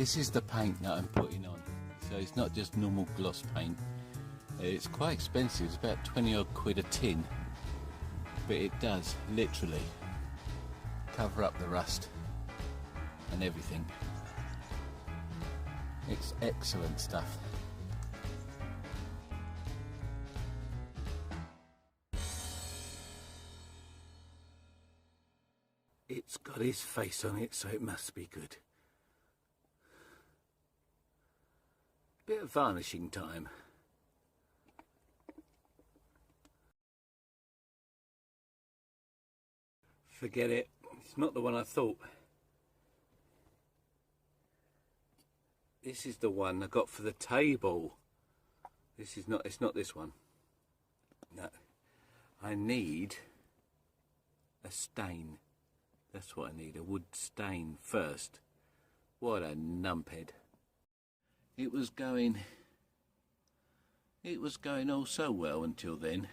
This is the paint that I'm putting on, so it's not just normal gloss paint. It's quite expensive, it's about 20 odd quid a tin, but it does literally cover up the rust and everything. It's excellent stuff. It's got his face on it, so it must be good. Bit of varnishing time. Forget it, it's not the one I thought. This is the one I got for the table. This is not, it's not this one. No, I need a stain. That's what I need, a wood stain first. What a numphead. It was going all so well until then.